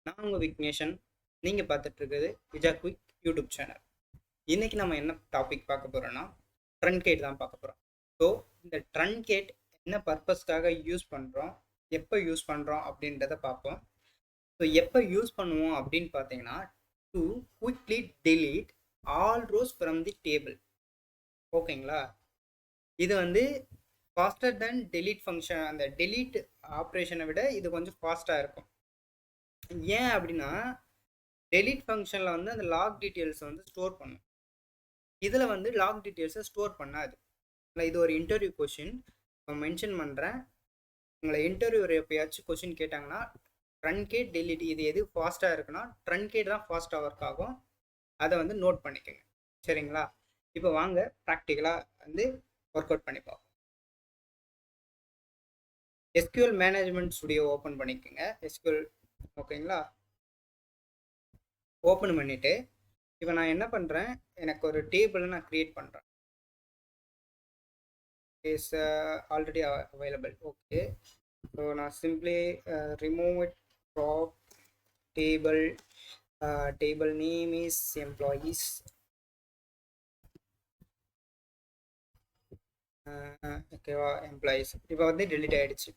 நான் உங்கள் விக்னேஷன். நீங்கள் பார்த்துட்டு இருக்கிறது விஜா குயிக் யூடியூப் சேனல். இன்றைக்கி நம்ம என்ன டாபிக் பார்க்க போகிறோன்னா ட்ரன்கேட் தான் பார்க்க போகிறோம். ஸோ இந்த ட்ரன்கேட் என்ன பர்பஸ்க்காக யூஸ் பண்ணுறோம், எப்போ யூஸ் பண்ணுறோம் அப்படின்றத பார்ப்போம். ஸோ எப்போ யூஸ் பண்ணுவோம் அப்படின்னு பார்த்தீங்கன்னா, to quickly delete all rose from the table. ஓகேங்களா? இது வந்து ஃபாஸ்டர் தென் delete ஃபங்க்ஷன். அந்த delete ஆப்ரேஷனை விட இது கொஞ்சம் ஃபாஸ்ட்டாக இருக்கும். ஏன் அப்படின்னா, delete ஃபங்க்ஷனில் வந்து அந்த லாக் டீட்டெயில்ஸை வந்து ஸ்டோர் பண்ணும். இதில் வந்து லாக் டீட்டெயில்ஸை ஸ்டோர் பண்ணாது. இது ஒரு இன்டர்வியூ கொஷின் மென்ஷன் பண்ணுறேன். உங்களை இன்டர்வியூ எப்பயாச்சும் கொஷின் கேட்டாங்கன்னா, ட்ரன்கேட் delete இது எது ஃபாஸ்ட்டாக இருக்குன்னா ட்ரன்கேட் தான் ஃபாஸ்ட்டாக ஒர்க் ஆகும். அதை வந்து நோட் பண்ணிக்கோங்க. சரிங்களா? இப்போ வாங்க ப்ராக்டிக்கலாக வந்து ஒர்க் அவுட் பண்ணி பார்ப்போம். SQL மேனேஜ்மெண்ட் ஸ்டுடியோ ஓப்பன் பண்ணிக்கோங்க. SQL ஓகேங்களா? ஓப்பன் பண்ணிவிட்டு இப்போ நான் என்ன பண்ணுறேன், எனக்கு ஒரு டேபிள் நான் க்ரியேட் பண்ணுறேன். Is already available. Okay, so நான் simply remove it drop table. Table name is employees. ஓகேவா? எம்ப்ளாயீஸ் இப்போ வந்து டெலிட் ஆகிடுச்சு.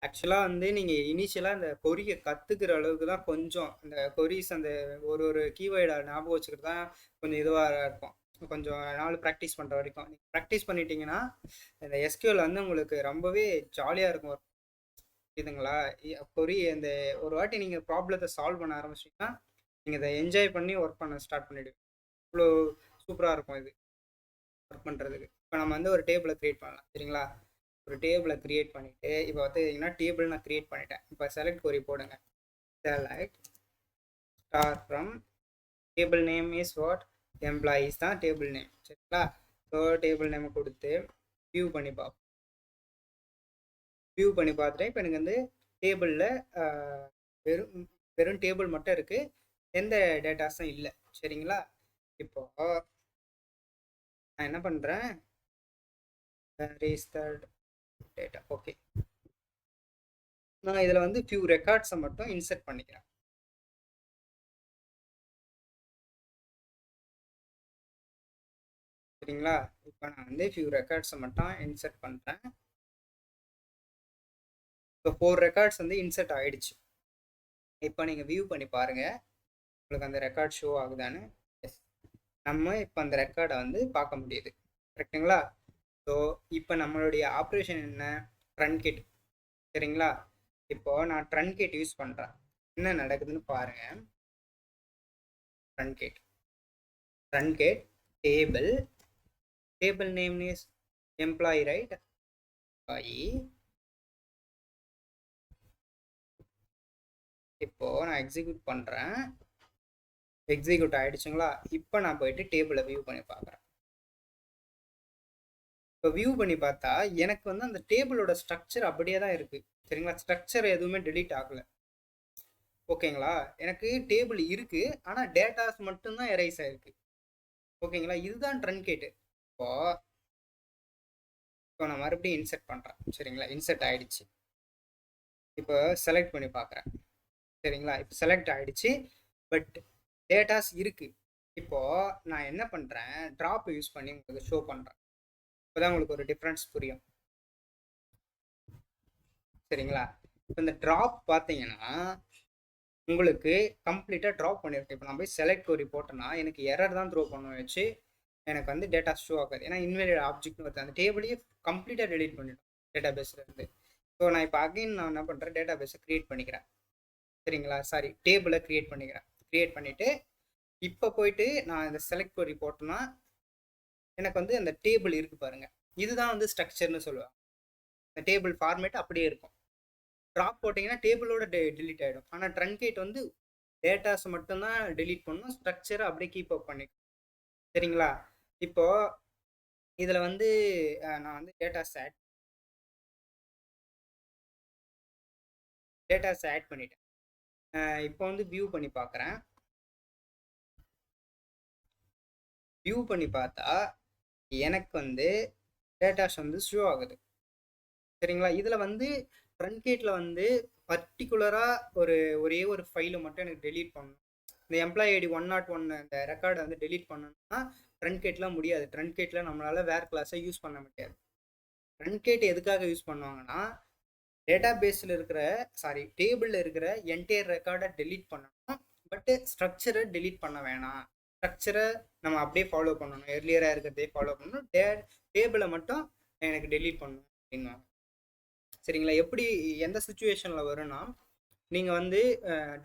ஆக்சுவலாக வந்து நீங்கள் இனிஷியலாக அந்த கொரியை கற்றுக்கிற அளவுக்கு தான் கொஞ்சம் இந்த கொரிஸ் அந்த ஒரு கீவேர்டை ஞாபகம் வச்சுக்கிட்டு தான் கொஞ்சம் இதுவாக இருக்கும். கொஞ்சம் நாள் ப்ராக்டிஸ் பண்ணுற வரைக்கும் நீங்கள் ப்ராக்டிஸ் பண்ணிட்டீங்கன்னா இந்த எஸ்கியூஎல் வந்து உங்களுக்கு ரொம்பவே ஜாலியாக இருக்கும். இதுங்களா? கொரி இந்த ஒரு வாட்டி நீங்கள் ப்ராப்ளத்தை சால்வ் பண்ண ஆரம்பிச்சிங்கன்னா நீங்கள் இதை என்ஜாய் பண்ணி ஒர்க் பண்ண ஸ்டார்ட் பண்ணிவிடுவீங்க. இவ்வளோ சூப்பராக இருக்கும் இது ஒர்க் பண்ணுறதுக்கு. இப்போ நம்ம வந்து ஒரு டேபிளை க்ரியேட் பண்ணலாம். சரிங்களா? ஒரு டேபிளை க்ரியேட் பண்ணிவிட்டு இப்போ பார்த்தீங்கன்னா டேபிள் நான் க்ரியேட் பண்ணிட்டேன். இப்போ செலக்ட் கொரி போடுங்க. Select star from table name is what? Employees தான் டேபிள் நேம். சரிங்களா? ஸோ டேபிள் நேமை கொடுத்து வியூ பண்ணி பார்ப்போம். வியூ பண்ணி பார்த்துட்டு இப்போ எனக்கு வந்து டேபிளில் வெறும் டேபிள் மட்டும் இருக்குது, எந்த டேட்டாஸும் இல்லை. சரிங்களா? இப்போ நான் என்ன பண்ணுறேன், ரீஸ்டார்ட் டேட்டா. ஓகே, நான் இதில் வந்து ஃபியூ ரெக்கார்ட்ஸை மட்டும் இன்சர்ட் பண்ணிக்கிறேன். சரிங்களா? இப்போ நான் வந்து ஃபியூ ரெக்கார்ட்ஸை மட்டும் இன்சர்ட் பண்ணுறேன். இப்போ 4 ரெக்கார்ட்ஸ் வந்து இன்சர்ட் ஆகிடுச்சு. இப்போ நீங்கள் வியூ பண்ணி பாருங்கள், உங்களுக்கு அந்த ரெக்கார்ட் ஷோ ஆகுதான்னு. எஸ், நம்ம இப்போ அந்த ரெக்கார்டை வந்து பார்க்க முடியுது. கரெக்டுங்களா? ஸோ இப்போ நம்மளுடைய ஆப்ரேஷன் என்ன? ட்ரன்கேட். சரிங்களா? இப்போது நான் ட்ரன்கேட் யூஸ் பண்ணுறேன். என்ன நடக்குதுன்னு பாருங்கள். Truncate table name is employee, right? Employee. இப்போது நான் எக்ஸிக்யூட் பண்ணுறேன். எக்ஸிக்யூட் ஆகிடுச்சுங்களா? இப்போ நான் போயிட்டு டேபிளை வியூ பண்ணி பார்க்குறேன். இப்போ வியூ பண்ணி பார்த்தா எனக்கு வந்து அந்த டேபிளோட ஸ்ட்ரக்சர் அப்படியே தான் இருக்குது. சரிங்களா? ஸ்ட்ரக்சர் எதுவுமே டெலீட் ஆகலை. ஓகேங்களா? எனக்கு டேபிள் இருக்குது, ஆனால் டேட்டாஸ் மட்டும்தான் எரேஸ் ஆகிருக்கு. ஓகேங்களா? இதுதான் ட்ரன்கேட்டு. இப்போ நான் மறுபடியும் இன்சர்ட் பண்ணுறேன். சரிங்களா? இன்சர்ட் ஆகிடுச்சு. இப்போ செலக்ட் பண்ணி பார்க்குறேன். சரிங்களா? இப்போ செலக்ட் ஆகிடுச்சு, பட் டேட்டாஸ் இருக்குது. இப்போது நான் என்ன பண்ணுறேன், ட்ராப் யூஸ் பண்ணி உங்களுக்கு ஷோ பண்ணுறேன். இப்போ தான் உங்களுக்கு ஒரு டிஃப்ரென்ஸ் புரியும். சரிங்களா? இப்போ இந்த ட்ராப் பார்த்தீங்கன்னா உங்களுக்கு கம்ப்ளீட்டாக ட்ராப் பண்ணியிருக்கேன். இப்போ நான் போய் செலக்ட் கொரி போட்டேன்னா எனக்கு எரர் தான் த்ரோ பண்ண வச்சு எனக்கு வந்து டேட்டா ஷோ ஆகாது. ஏன்னா இன்வேலிட் ஆப்ஜெக்ட்னு வருது. அந்த டேபிளையே கம்ப்ளீட்டாக டெலீட் பண்ணிட்டோம் டேட்டா பேஸ்லேருந்து. ஸோ நான் இப்போ அகைன் நான் என்ன பண்ணுறேன், டேட்டா பேஸை க்ரியேட் பண்ணிக்கிறேன். சரிங்களா? சாரி, டேபிளை க்ரியேட் பண்ணிக்கிறேன். க்ரியேட் பண்ணிவிட்டு இப்போ போயிட்டு நான் இந்த செலக்ட் கொரி போட்டேன்னா எனக்கு வந்து அந்த டேபிள் இருக்குது பாருங்கள், இதுதான் வந்து ஸ்ட்ரக்சர்னு சொல்லுவாங்க. இந்த டேபிள் ஃபார்மேட் அப்படியே இருக்கும். ட்ராப் போட்டிங்கன்னா டேபிளோட டெலீட் ஆகிடும். ஆனால் ட்ரன்கேட் வந்து டேட்டாஸ் மட்டும்தான் டெலீட் பண்ணணும், ஸ்ட்ரக்சரை அப்படியே கீப் அப் பண்ணி. சரிங்களா? இப்போ இதில் வந்து நான் வந்து டேட்டாஸ் ஆட் பண்ணிட்டேன். இப்போ வந்து வியூ பண்ணி பார்க்குறேன். வியூ பண்ணி பார்த்தா எனக்கு வந்து டேட்டாஸ் வந்து ஷோ ஆகுது. சரிங்களா? இதில் வந்து ட்ரன்கேட்டில் வந்து பர்டிகுலராக ஒரே ஒரு ஃபைலை மட்டும் எனக்கு டெலீட் பண்ணணும். இந்த எம்ப்ளாயி ஐடி 101 இந்த ரெக்கார்டை வந்து டெலீட் பண்ணணும்னா ட்ரன்கேட்லாம் முடியாது. ட்ரன்கேட்டில் நம்மளால் வேர் கிளாஸை யூஸ் பண்ண முடியாது. ட்ரன்கேட் எதுக்காக யூஸ் பண்ணுவாங்கன்னா, டேட்டா பேஸில் இருக்கிற டேபிளில் இருக்கிற என்டையர் ரெக்கார்டை டெலீட் பண்ணணும், பட்டு ஸ்ட்ரக்சரை டெலீட் பண்ண வேணாம். ஸ்ட்ரக்சரை நம்ம அப்படியே ஃபாலோ பண்ணணும், எர்லியராக இருக்கிறதே ஃபாலோ பண்ணணும், டேபிளை மட்டும் எனக்கு டெலீட் பண்ணணும் அப்படின்வாங்க. சரிங்களா? எப்படி எந்த சுச்சுவேஷனில் வரும்னா, நீங்கள் வந்து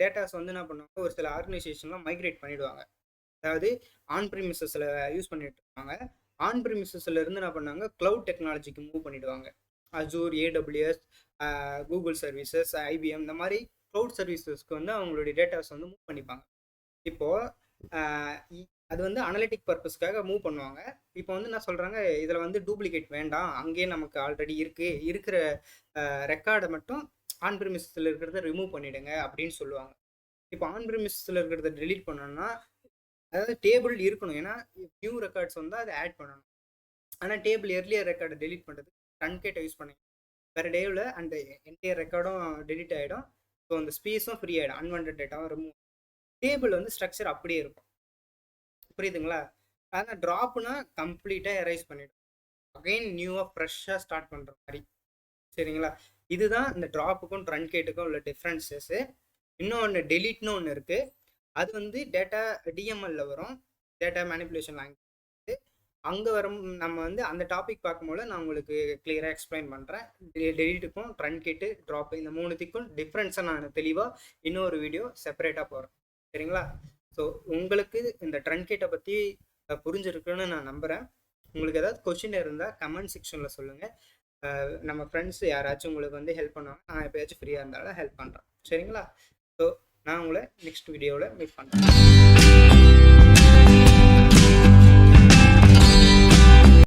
டேட்டாஸ் வந்து என்ன பண்ணுவாங்க, ஒரு சில ஆர்கனைசேஷன்லாம் மைக்ரேட் பண்ணிவிடுவாங்க. அதாவது ஆன் ப்ரிமிசஸில் யூஸ் பண்ணிட்டு இருப்பாங்க. ஆன் ப்ரிமிசஸில் இருந்து என்ன பண்ணாங்க, க்ளவுட் டெக்னாலஜிக்கு மூவ் பண்ணிவிடுவாங்க. Azure, AWS, Google services, IBM, இந்த மாதிரி க்ளவுட் சர்வீசஸ்க்கு வந்து அவங்களுடைய டேட்டாஸ் வந்து மூவ் பண்ணிப்பாங்க. இப்போது அது வந்து அனலிட்டிக் பர்பஸ்க்காக மூவ் பண்ணுவாங்க. இப்போ வந்து என்ன சொல்கிறாங்க, இதில் வந்து டூப்ளிகேட் வேண்டாம், அங்கேயே நமக்கு ஆல்ரெடி இருக்கிற ரெக்கார்டை மட்டும் ஆன் ப்ரிமிசஸில் இருக்கிறத ரிமூவ் பண்ணிவிடுங்க அப்படின்னு சொல்லுவாங்க. இப்போ ஆன் ப்ரிமிசஸில் இருக்கிறத டெலீட் பண்ணணும்னா, அதாவது டேபிள் இருக்கணும், ஏன்னா நியூ ரெக்கார்ட்ஸ் வந்து அதை ஆட் பண்ணணும். ஆனால் டேபிள் எர்லியர் ரெக்கார்டை டெலீட் பண்ணுறது ட்ரன்கேட்டை யூஸ் பண்ணி வேறு டேவில் அந்த என்டையர் ரெக்கார்டும் டெலீட் ஆகிடும். ஸோ அந்த ஸ்பேஸும் ஃப்ரீ ஆகிடும், அன்வான்ட் டேட்டாவும் ரிமூவ். டேபிள் வந்து ஸ்ட்ரக்சர் அப்படியே இருக்கும். புரியுதுங்களா? ஆனால் ட்ராப்னா கம்ப்ளீட்டாக எரைஸ் பண்ணிவிடும், அகைன் நியூவாக ஃப்ரெஷ்ஷாக ஸ்டார்ட் பண்ணுற மாதிரி. சரிங்களா? இதுதான் இந்த ட்ராப்புக்கும் ட்ரன்கேட்டுக்கும் உள்ள டிஃப்ரென்சஸ்ஸு. இன்னொன்று டெலீட்னு ஒன்று இருக்குது. அது வந்து டேட்டா DML வரும், டேட்டா மேனிப்புலேஷன் லாங்குவேஜ். அங்கே வரும். நம்ம வந்து அந்த டாபிக் பார்க்கும்போது நான் உங்களுக்கு கிளியராக எக்ஸ்பிளைன் பண்ணுறேன். டெலீட்டுக்கும் ட்ரன்கேட்டு ட்ராப்பு இந்த மூணுத்துக்கும் டிஃப்ரென்ஸை நான் தெளிவாக இன்னொரு வீடியோ செப்பரேட்டாக போகிறேன். சரிங்களா? ஸோ உங்களுக்கு இந்த ட்ரன்கேட்டை பற்றி புரிஞ்சிருக்குன்னு நான் நம்புகிறேன். உங்களுக்கு ஏதாவது கொஸ்டின் இருந்தால் கமெண்ட் செக்ஷனில் சொல்லுங்கள். நம்ம ஃப்ரெண்ட்ஸ் யாராச்சும் உங்களுக்கு வந்து ஹெல்ப் பண்ணுவாங்க, நான் எப்போயாச்சும் ஃப்ரீயாக இருந்தாலும் ஹெல்ப் பண்ணுறேன். சரிங்களா? ஸோ நான் உங்களை நெக்ஸ்ட் வீடியோவில் மீட் பண்ணுறேன்.